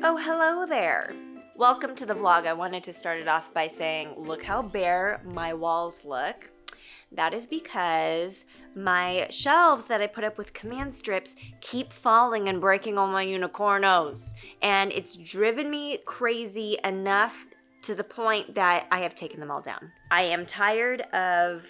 Oh, hello there. Welcome to the vlog. I wanted to start it off by saying, look how bare my walls look. That is because my shelves that I put up with command strips keep falling and breaking all my unicornos. And it's driven me crazy enough to the point that I have taken them all down. I am tired of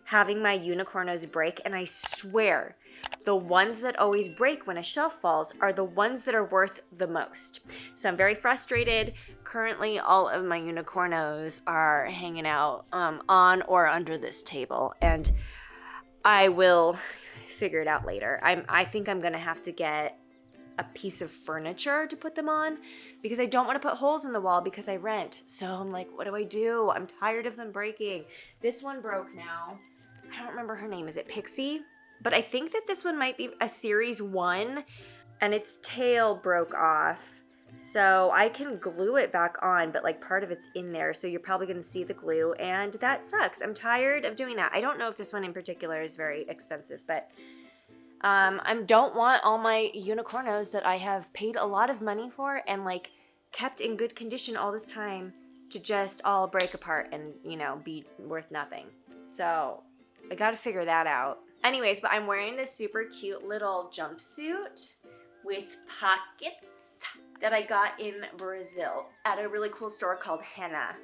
having my unicornos break, and I swear, the ones that always break when a shelf falls are the ones that are worth the most. So I'm very frustrated. Currently, all of my unicornos are hanging out on or under this table, and I will figure it out later. I think I'm gonna have to get a piece of furniture to put them on because I don't want to put holes in the wall because I rent. So I'm like, what do? I'm tired of them breaking. This one broke now. I don't remember her name. Is it Pixie? But I think that this one might be a series 1 and its tail broke off. So I can glue it back on, but like part of it's in there. So you're probably going to see the glue, and that sucks. I'm tired of doing that. I don't know if this one in particular is very expensive, but I don't want all my unicornos that I have paid a lot of money for and like kept in good condition all this time to just all break apart and, you know, be worth nothing. So I got to figure that out. Anyways, but I'm wearing this super cute little jumpsuit with pockets that I got in Brazil at a really cool store called Henna.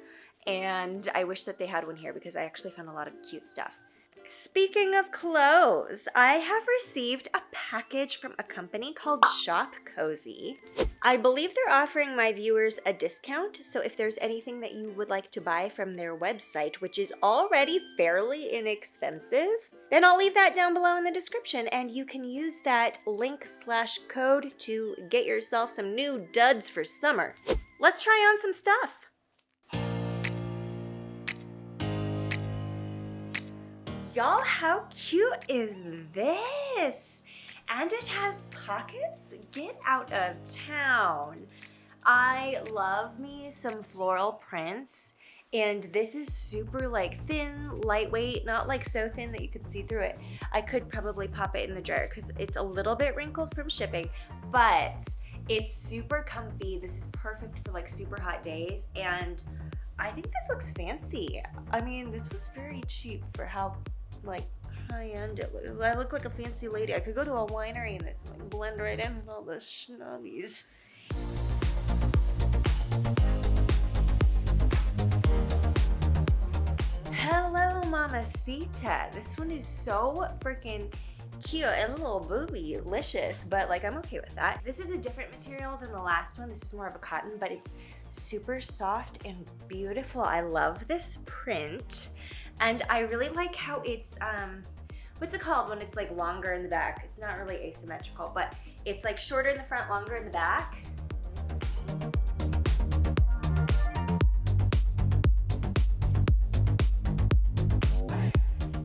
And I wish that they had one here because I actually found a lot of cute stuff. Speaking of clothes, I have received a package from a company called ShopCozy. I believe they're offering my viewers a discount, so if there's anything that you would like to buy from their website, which is already fairly inexpensive, then I'll leave that down below in the description, and you can use that link/code to get yourself some new duds for summer. Let's try on some stuff. Y'all, how cute is this? And it has pockets? Get out of town. I love me some floral prints, and this is super like thin, lightweight, not like so thin that you could see through it. I could probably pop it in the dryer because it's a little bit wrinkled from shipping, but it's super comfy. This is perfect for like super hot days, and I think this looks fancy. I mean, this was very cheap for how like high-end it looks. I look like a fancy lady. I could go to a winery in this and like blend right in with all the schnubbies. Hello, Mamacita. This one is so freaking cute. It's a little boobylicious, but like I'm okay with that. This is a different material than the last one. This is more of a cotton, but it's super soft and beautiful. I love this print. And I really like how it's, what's it called when it's like longer in the back? It's not really asymmetrical, but it's like shorter in the front, longer in the back.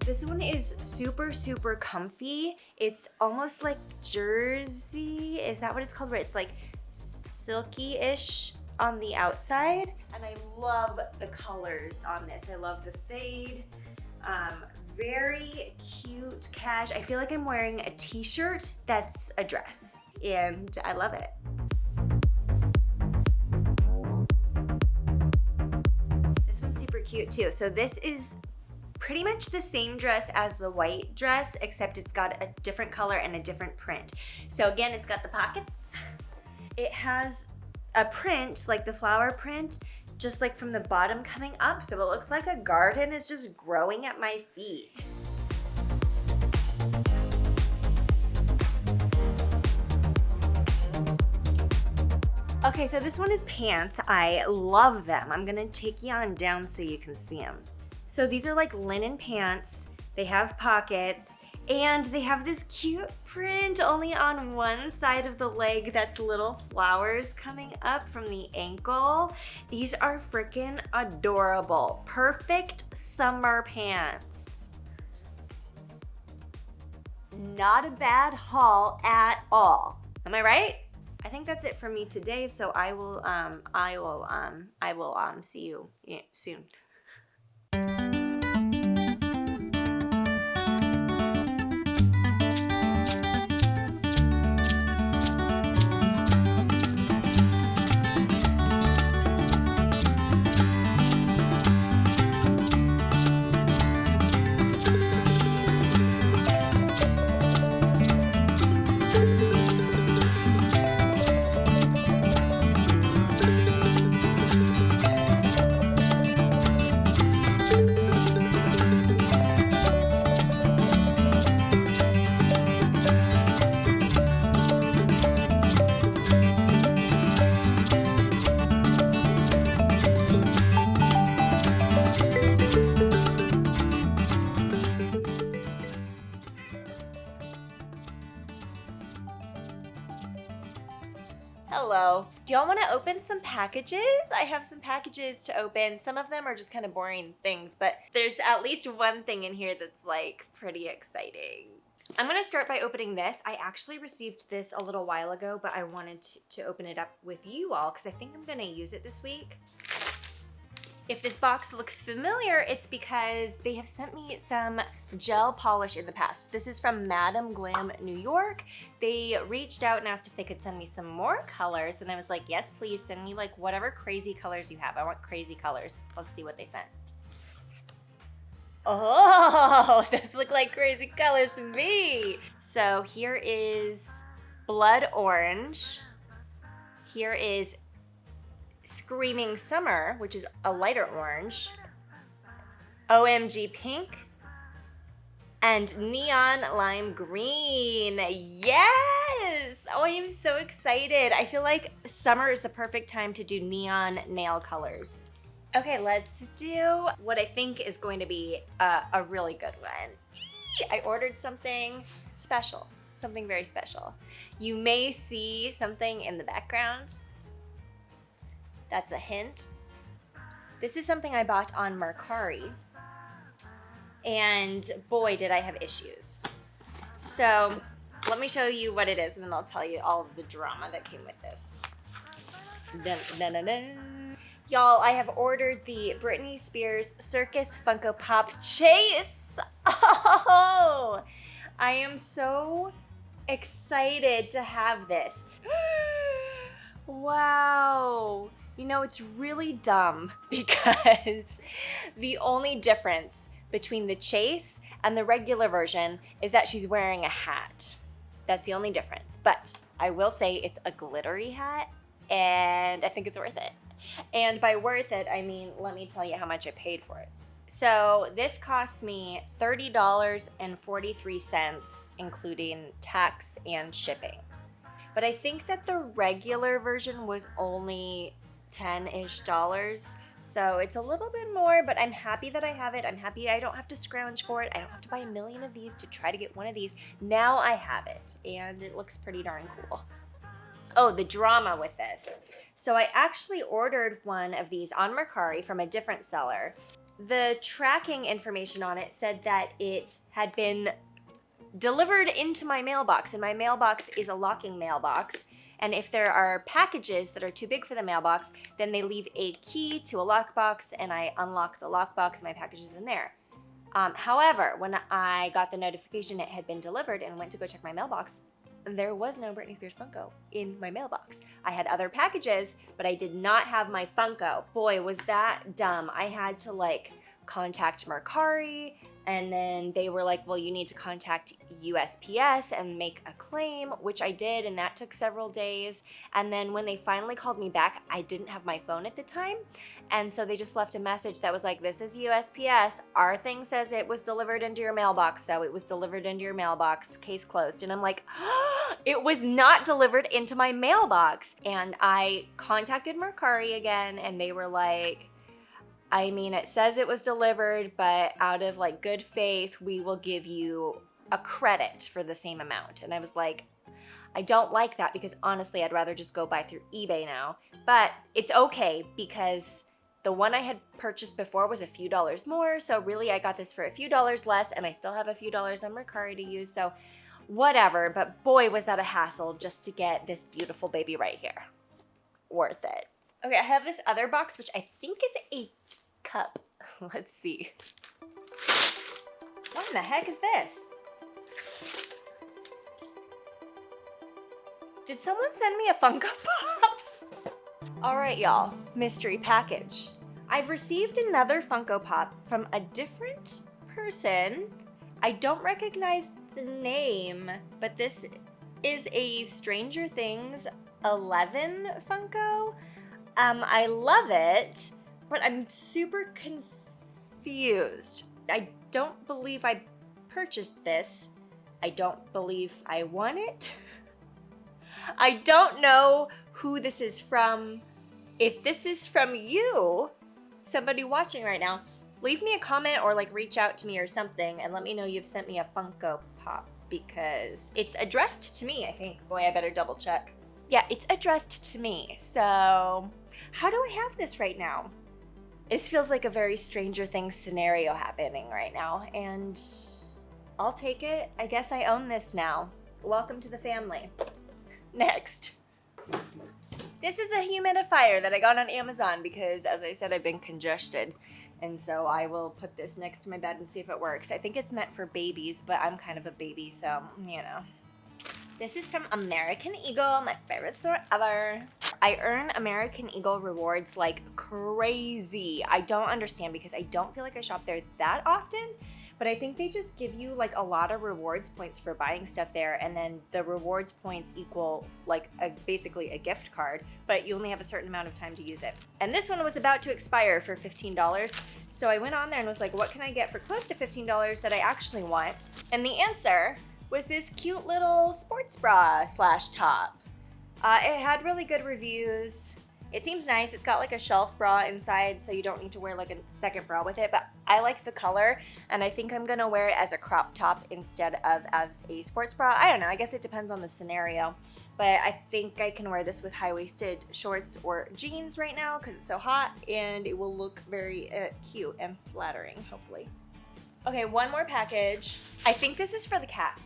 This one is super, super comfy. It's almost like jersey. Is that what it's called? Where it's like silky-ish on the outside, and I love the colors on this. I love the fade. Very cute cash. I feel like I'm wearing a t-shirt that's a dress, and I love it. This one's super cute too. So this is pretty much the same dress as the white dress, except it's got a different color and a different print. So again, it's got the pockets. It has a print, like the flower print, just like from the bottom coming up. So it looks like a garden is just growing at my feet. Okay, so this one is pants. I love them. I'm gonna take you on down so you can see them. So these are like linen pants. They have pockets, and they have this cute print only on one side of the leg that's little flowers coming up from the ankle. These are freaking adorable. Perfect summer pants. Not a bad haul at all. Am I right? I think that's it for me today, so I will see you soon. hello. Do y'all want to open some packages? I have some packages to open. Some of them are just kind of boring things, but there's at least one thing in here that's like pretty exciting. I'm gonna start by opening this. I actually received this a little while ago, but I wanted to open it up with you all because I think I'm gonna use it this week. If this box looks familiar, it's because they have sent me some gel polish in the past. This is from Madam Glam New York. They reached out and asked if they could send me some more colors, and I was like, yes, please send me like whatever crazy colors you have. I want crazy colors. Let's see what they sent. Oh, those look like crazy colors to me. So here is Blood Orange. Here is Screaming Summer, which is a lighter orange, OMG Pink, and Neon Lime Green. Yes! Oh, I am so excited. I feel like summer is the perfect time to do neon nail colors. Okay, let's do what I think is going to be a really good one. I ordered something special, something very special. You may see something in the background. That's a hint. This is something I bought on Mercari, and boy, did I have issues. So let me show you what it is, and then I'll tell you all of the drama that came with this. Dun, dun, dun, dun. Y'all, I have ordered the Britney Spears Circus Funko Pop Chase. Oh, I am so excited to have this. Wow. You know, it's really dumb because the only difference between the Chase and the regular version is that she's wearing a hat. That's the only difference. But I will say it's a glittery hat, and I think it's worth it. And by worth it, I mean, let me tell you how much I paid for it. So this cost me $30.43, including tax and shipping. But I think that the regular version was only $10-ish, so it's a little bit more, but I'm happy that I have it. I'm happy I don't have to scrounge for it. I don't have to buy a million of these to try to get one of these. Now I have it, and it looks pretty darn cool. Oh, the drama with this. So I actually ordered one of these on Mercari from a different seller. The tracking information on it said that it had been delivered into my mailbox, and my mailbox is a locking mailbox. And if there are packages that are too big for the mailbox, then they leave a key to a lockbox, and I unlock the lockbox, and my package is in there. However, when I got the notification it had been delivered and went to go check my mailbox, there was no Britney Spears Funko in my mailbox. I had other packages, but I did not have my Funko. Boy, was that dumb. I had to like contact Mercari, and then they were like, well, you need to contact USPS and make a claim, which I did, and that took several days. And then when they finally called me back, I didn't have my phone at the time. And so they just left a message that was like, this is USPS. Our thing says it was delivered into your mailbox, so it was delivered into your mailbox, case closed. And I'm like, oh, it was not delivered into my mailbox. And I contacted Mercari again, and they were like, I mean, it says it was delivered, but out of like good faith, we will give you a credit for the same amount. And I was like, I don't like that because honestly, I'd rather just go buy through eBay now. But it's okay because the one I had purchased before was a few dollars more. So really, I got this for a few dollars less, and I still have a few dollars on Mercari to use. So whatever. But boy, was that a hassle just to get this beautiful baby right here. Worth it. Okay, I have this other box, which I think is a cup. Let's see. What in the heck is this? Did someone send me a Funko Pop? All right, y'all, mystery package. I've received another Funko Pop from a different person. I don't recognize the name, but this is a Stranger Things 11 Funko. I love it, but I'm super confused. I don't believe I purchased this. I don't believe I won it. I don't know who this is from. If this is from you, somebody watching right now, leave me a comment or like reach out to me or something and let me know you've sent me a Funko Pop because it's addressed to me, I think. Boy, I better double check. Yeah, it's addressed to me. So how do I have this right now? This feels like a very Stranger Things scenario happening right now, and I'll take it. I guess I own this now. Welcome to the family. Next. This is a humidifier that I got on Amazon because, as I said, I've been congested. And so I will put this next to my bed and see if it works. I think it's meant for babies, but I'm kind of a baby, so, you know. This is from American Eagle, my favorite store ever. I earn American Eagle rewards like crazy. I don't understand because I don't feel like I shop there that often, but I think they just give you like a lot of rewards points for buying stuff there, and then the rewards points equal like basically a gift card, but you only have a certain amount of time to use it. And this one was about to expire for $15, so I went on there and was like, what can I get for close to $15 that I actually want? And the answer was this cute little sports bra / top. It had really good reviews. It seems nice. It's got like a shelf bra inside, so you don't need to wear like a second bra with it, but I like the color, and I think I'm gonna wear it as a crop top instead of as a sports bra. I don't know, I guess it depends on the scenario, but I think I can wear this with high-waisted shorts or jeans right now because it's so hot, and it will look very cute and flattering, hopefully. Okay, one more package. I think this is for the cats.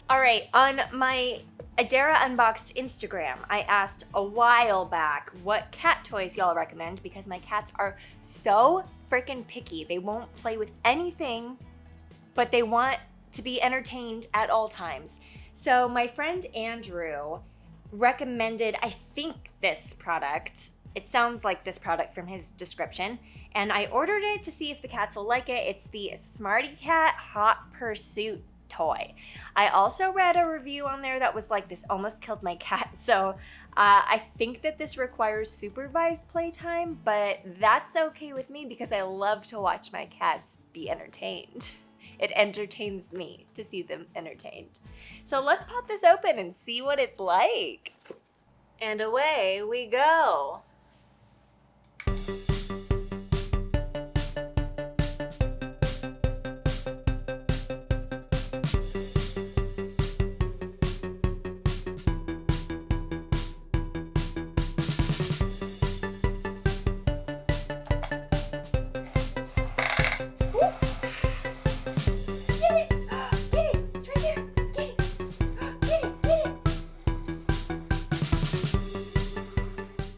All right, on my Adara Unboxed Instagram, I asked a while back what cat toys y'all recommend because my cats are so freaking picky. They won't play with anything, but they want to be entertained at all times. So my friend Andrew recommended, I think, this product. It sounds like this product from his description, and I ordered it to see if the cats will like it. It's the SmartyKat Hot Pursuit toy. I also read a review on there that was like, this almost killed my cat, so I think that this requires supervised playtime, but that's okay with me because I love to watch my cats be entertained. It entertains me to see them entertained. So let's pop this open and see what it's like. And away we go.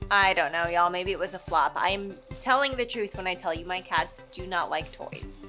I don't know, y'all. Maybe it was a flop. I'm telling the truth when I tell you my cats do not like toys.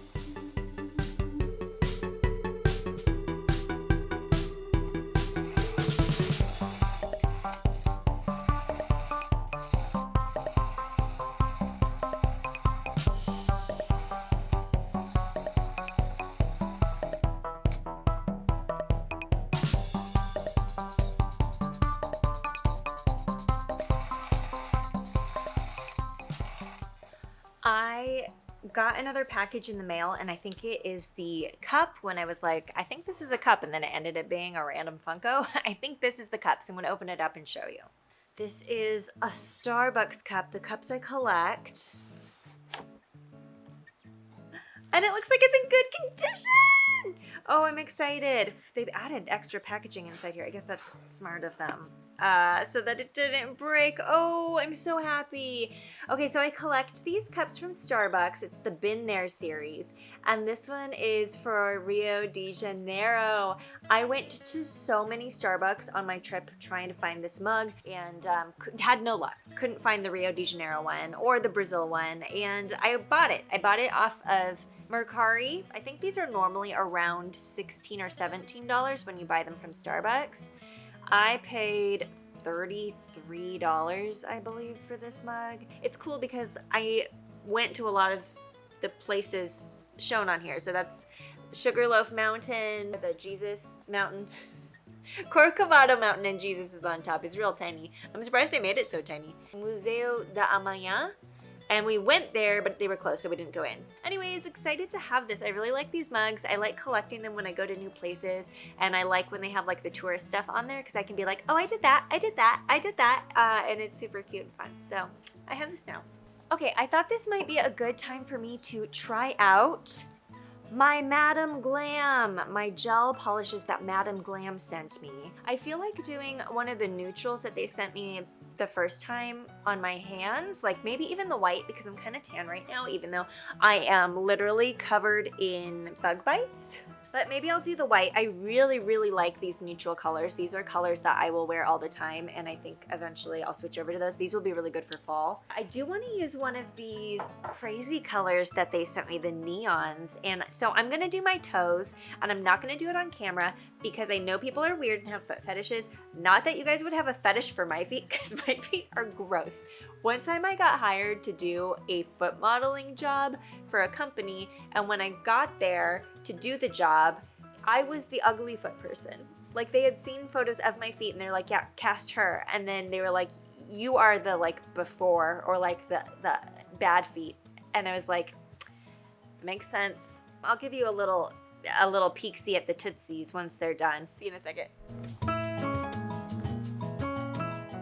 I got another package in the mail, and I think it is the cup. When I was like, I think this is a cup, and then it ended up being a random Funko. I think this is the cup, so I'm gonna open it up and show you. This is a Starbucks cup, the cups I collect. And it looks like it's in good condition! Oh, I'm excited. They've added extra packaging inside here. I guess that's smart of them. So that it didn't break. Oh, I'm so happy. Okay, so I collect these cups from Starbucks. It's the Been There series. And this one is for Rio de Janeiro. I went to so many Starbucks on my trip trying to find this mug and had no luck. Couldn't find the Rio de Janeiro one or the Brazil one. And I bought it. I bought it off of Mercari. I think these are normally around $16 or $17 when you buy them from Starbucks. I paid $33, I believe, for this mug. It's cool because I went to a lot of the places shown on here. So that's Sugarloaf Mountain, the Jesus Mountain, Corcovado Mountain, and Jesus is on top. It's real tiny. I'm surprised they made it so tiny. Museo da Amanhã. And we went there, but they were closed, so we didn't go in. Anyways, excited to have this. I really like these mugs. I like collecting them when I go to new places, and I like when they have like the tourist stuff on there because I can be like, oh, I did that, I did that, I did that, and it's super cute and fun. So I have this now. Okay, I thought this might be a good time for me to try out My Madam Glam, my gel polishes that Madam Glam sent me. I feel like doing one of the neutrals that they sent me the first time on my hands, like maybe even the white, because I'm kind of tan right now, even though I am literally covered in bug bites. But maybe I'll do the white. I really, really like these neutral colors. These are colors that I will wear all the time, and I think eventually I'll switch over to those. These will be really good for fall. I do want to use one of these crazy colors that they sent me, the neons, and so I'm gonna do my toes, and I'm not gonna do it on camera because I know people are weird and have foot fetishes. Not that you guys would have a fetish for my feet, because my feet are gross. One time I got hired to do a foot modeling job for a company, and when I got there to do the job, I was the ugly foot person. Like, they had seen photos of my feet and they're like, yeah, cast her. And then they were like, you are the like before, or like the bad feet. And I was like, makes sense. I'll give you a little peek-see at the tootsies once they're done. See you in a second.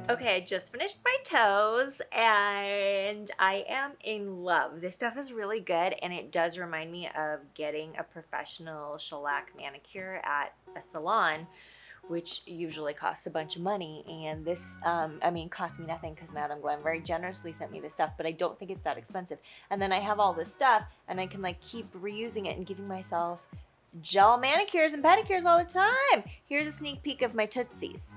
Okay, I just finished my toes and I am in love. This stuff is really good, and it does remind me of getting a professional shellac manicure at a salon, which usually costs a bunch of money. And this, cost me nothing because Madam Glam very generously sent me this stuff, but I don't think it's that expensive. And then I have all this stuff and I can like keep reusing it and giving myself gel manicures and pedicures all the time. Here's a sneak peek of my tootsies.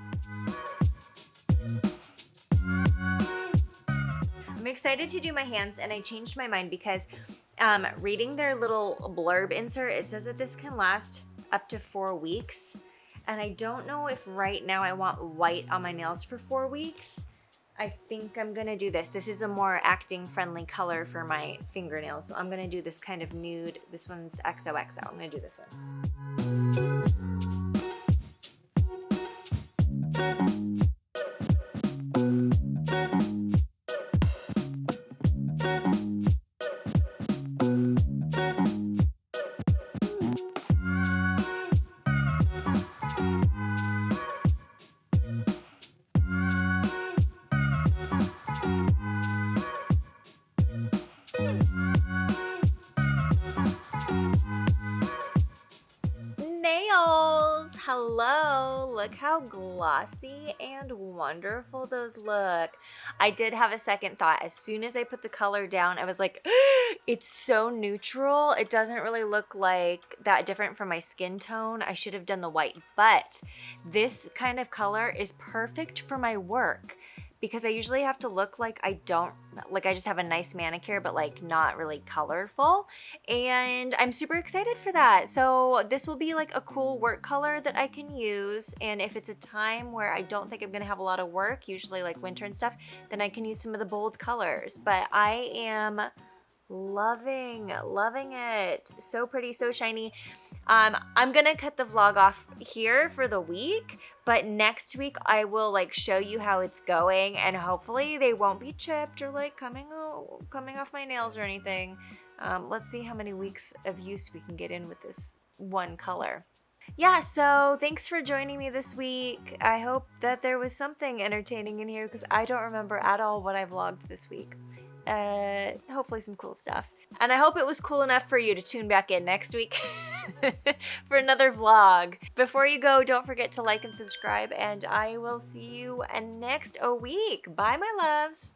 I'm excited to do my hands, and I changed my mind because reading their little blurb insert, it says that this can last up to 4 weeks. And I don't know if right now I want white on my nails for 4 weeks. I think I'm gonna do this. This is a more acting friendly color for my fingernails. So I'm gonna do this kind of nude. This one's XOXO. I'm gonna do this one. Nails! Hello! Look how glossy and wonderful those look. I did have a second thought. As soon as I put the color down, I was like, it's so neutral. It doesn't really look like that different from my skin tone. I should have done the white, but this kind of color is perfect for my work, because I usually have to look like I just have a nice manicure, but like not really colorful. And I'm super excited for that. So this will be like a cool work color that I can use. And if it's a time where I don't think I'm gonna have a lot of work, usually like winter and stuff, then I can use some of the bold colors. But I am loving it. So pretty, so shiny. I'm gonna cut the vlog off here for the week, but next week I will like show you how it's going, and hopefully they won't be chipped or like coming off my nails or anything. Let's see how many weeks of use we can get in with this one color. Yeah, so thanks for joining me this week. I hope that there was something entertaining in here, because I don't remember at all what I vlogged this week. Hopefully some cool stuff. And I hope it was cool enough for you to tune back in next week for another vlog. Before you go, don't forget to like and subscribe, and I will see you next week. Bye, my loves.